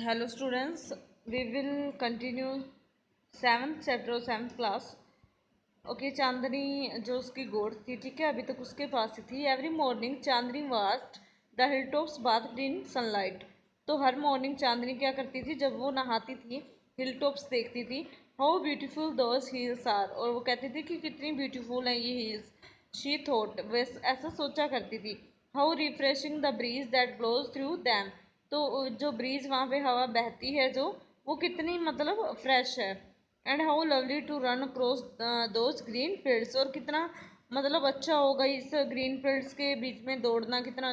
Hello students, we will continue seventh chapter of seventh class. Okay Chandni जो उसकी गोद थी, ठीक है, अभी तक उसके पास ही थी. Every morning Chandni vast the hill tops bath in sunlight. तो हर मॉर्निंग चांदनी क्या करती थी, जब वो नहाती थी हिल टॉप्स देखती थी. How beautiful those hills are, और वो कहती थी कि कितनी ब्यूटीफुल हैं ये हील्स. शी थॉट, वैसे ऐसा सोचा करती थी. How refreshing the breeze that blows through them, तो जो ब्रीज वहाँ पे हवा बहती है जो, वो कितनी मतलब फ्रेश है. And how lovely to run across those green fields, और कितना मतलब अच्छा होगा इस ग्रीन फील्ड्स के बीच में दौड़ना, कितना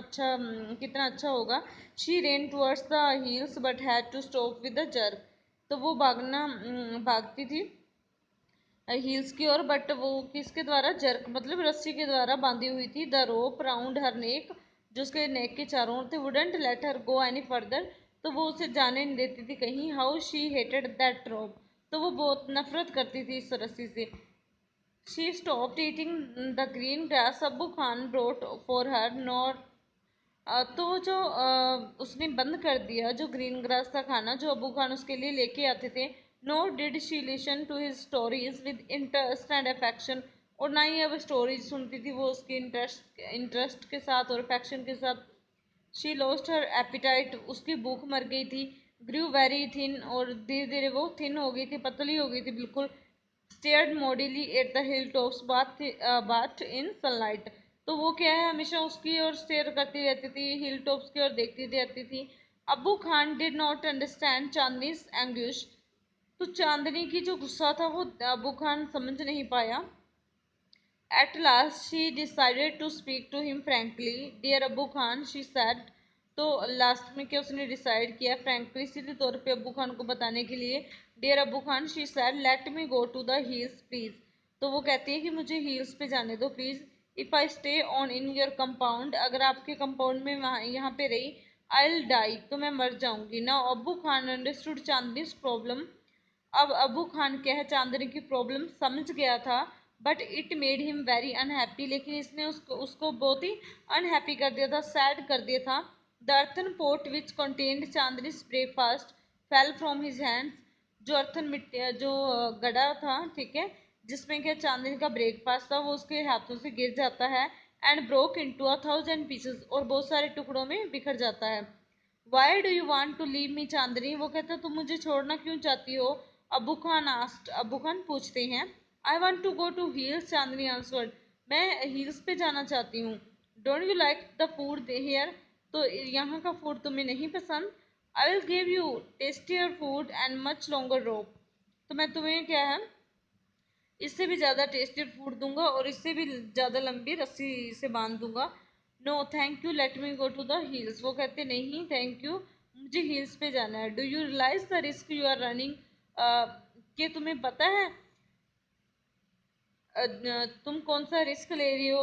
अच्छा होगा. She ran towards the hills but had to stop with the jerk. तो वो भागती थी हील्स की ओर, बट वो किसके द्वारा, जर्क मतलब रस्सी के द्वारा बांधी हुई थी. द रोप राउंड हर नेक, जो उसके नेक के चारों ओर थे. Wouldn't let her go any further, तो वो उसे जाने नहीं देती थी कहीं. How she hated that rope, तो वो बहुत नफरत करती थी इस रस्सी से. She stopped eating the green grass Abbu Khan brought for her nor, तो जो उसने बंद कर दिया जो ग्रीन ग्रास का खाना जो अबू खान उसके लिए लेके आते थे. Nor did she listen to his stories with interest and affection, और ना ही अब स्टोरीज सुनती थी वो उसके इंटरेस्ट के साथ और अफेक्शन के साथ. शी लॉस्ट हर एपिटाइट, उसकी भूख मर गई थी. ग्रू वेरी थिन, और धीरे धीरे वो थिन हो गई थी, पतली हो गई थी बिल्कुल. Stared moodily at the hill tops bath in sunlight, तो वो क्या है, हमेशा उसकी ओर स्टेयर करती रहती थी, हिल टॉप्स की ओर देखती रहती थी. Abu Khan did not understand Chandni's anguish, तो चांदनी की जो गुस्सा था वो अबू खान समझ नहीं पाया. At last she decided to speak to him frankly. Dear Abu Khan, she said, तो लास्ट में क्या उसने डिसाइड किया, फ्रेंकली सीधे तौर पे अबू खान को बताने के लिए. Dear Abu Khan, she said, let me go to the hills please, तो वो कहती है कि मुझे हिल्स पे जाने दो please. If I stay on in your compound, अगर आपके कंपाउंड में वहाँ यहाँ पे रही, आई विल डाई, तो मैं मर जाऊंगी. ना अबू खान अंडरस्टूड चांदनीज प्रॉब्लम, अब अबू खान क्या है, चांदनी की प्रॉब्लम समझ गया था. But it made him very unhappy, लेकिन इसने उसको बहुत ही अनहैप्पी कर दिया था, सैड कर दिया था. The earthen pot which contained Chandni's breakfast fell from his hands, जो अर्थन मिट्टी जो गड़ा था, ठीक है, जिसमें क्या चांदनी का ब्रेकफास्ट था, वो उसके हाथों से गिर जाता है. एंड ब्रोक इनटू 1,000 पीसेस, और बहुत सारे टुकड़ों में बिखर जाता है. Why do you want to leave me Chandni, वो कहता तुम मुझे छोड़ना क्यों चाहती हो. अबू खान आस्ट, अबू खान पूछते हैं. I want to go to hills, Chandni answered, मैं हील्स पे जाना चाहती हूँ. Don't you like the food here, तो यहाँ का फूड तुम्हें नहीं पसंद. I will give you tastier food and much longer rope, तो मैं तुम्हें क्या है, इससे भी ज़्यादा टेस्टी फूड दूंगा और इससे भी ज़्यादा लंबी रस्सी से बांध दूंगा. No thank you, let me go to the hills, वो कहते नहीं थैंक यू, मुझे हिल्स पे जाना है. Do you realise the risk you are running, कि तुम्हें पता है तुम कौन सा रिस्क ले रही हो.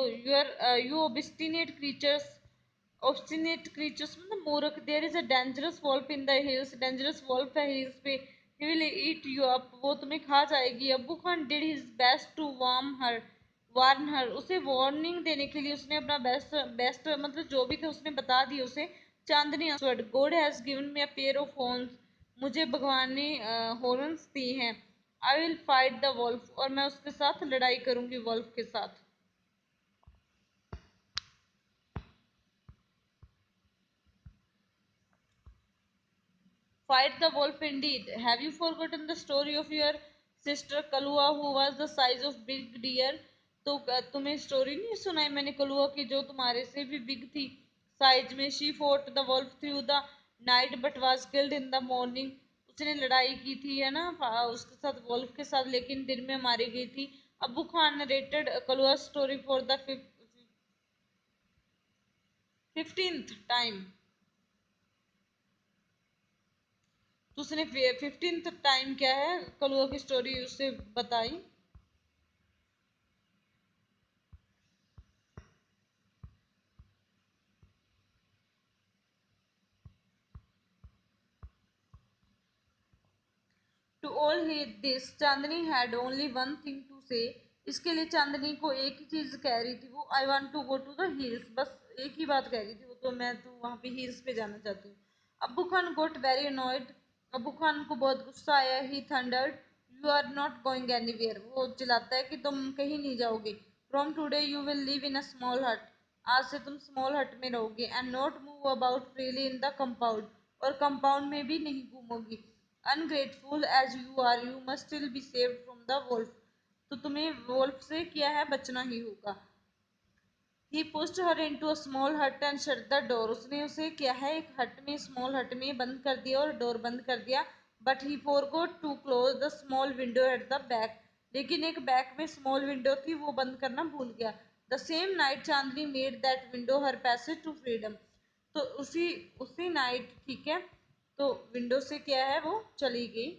You obstinate creatures, obstinate creatures मतलब मूर्ख. There is a dangerous wolf in the hills, dangerous wolf है हिल्स पे. He will eat you up, वो तुम्हें खा जाएगी. Abu Khan did his best to warn her, उसे वार्निंग देने के लिए उसने अपना बेस्ट बेस्ट मतलब जो भी थे उसने बता दिया उसे. Chandni answered, God has given me a pair of horns, मुझे भगवान ने हॉर्न्स दिए हैं. I will fight the wolf, और मैं उसके साथ लड़ाई करूंगी वॉल्फ के साथ. Fight the wolf indeed. Have you forgotten the story of your sister Kalua who was the size of big deer? तो तुम्हें स्टोरी नहीं सुनाई मैंने कलुआ की, जो तुम्हारे से भी बिग थी साइज में. She fought the wolf through the night but was killed in the morning, उसने लड़ाई की थी है ना उसके साथ वॉल्फ के साथ, लेकिन दिन में मारी गई थी. Abu Khan narrated Kalua story for the 15th time, तो उसने 15th टाइम क्या है कलुआ की स्टोरी उससे बताई. To all this Chandni had only one thing to say, इसके लिए चांदनी को एक ही चीज कह रही थी वो, I want to go to the hills, बस एक ही बात कह रही थी वो, तो मैं तो वहां पे हिल्स पे जाना चाहती हूँ. अब्बू खान गोट वेरी अनॉयड। अब्बू खान को बहुत गुस्सा आया। He thundered, you are not going anywhere. वो चिल्लाता है कि तुम कहीं नहीं जाओगे। From today you will live in a small hut. आज से तुम स्मॉल हट में रहोगे। And not move about freely in the compound. और कंपाउंड में भी नहीं घूमोगी। Ungrateful as you are, you must still be saved from the wolf. तो तुम्हें वोल्फ से क्या है, बचना ही होगा। ही pushed her into a small हट एंड शट द डोर। उसने उसे क्या है, एक हट में, स्मॉल हट में बंद कर दिया और डोर बंद कर दिया। But he forgot to close the small window at the back. लेकिन एक बैक में स्मॉल विंडो थी, वो बंद करना भूल गया। The same night Chandni made that window her passage to freedom. तो उसी उसी नाइट, ठीक है, तो विंडो से क्या है, वो चली गई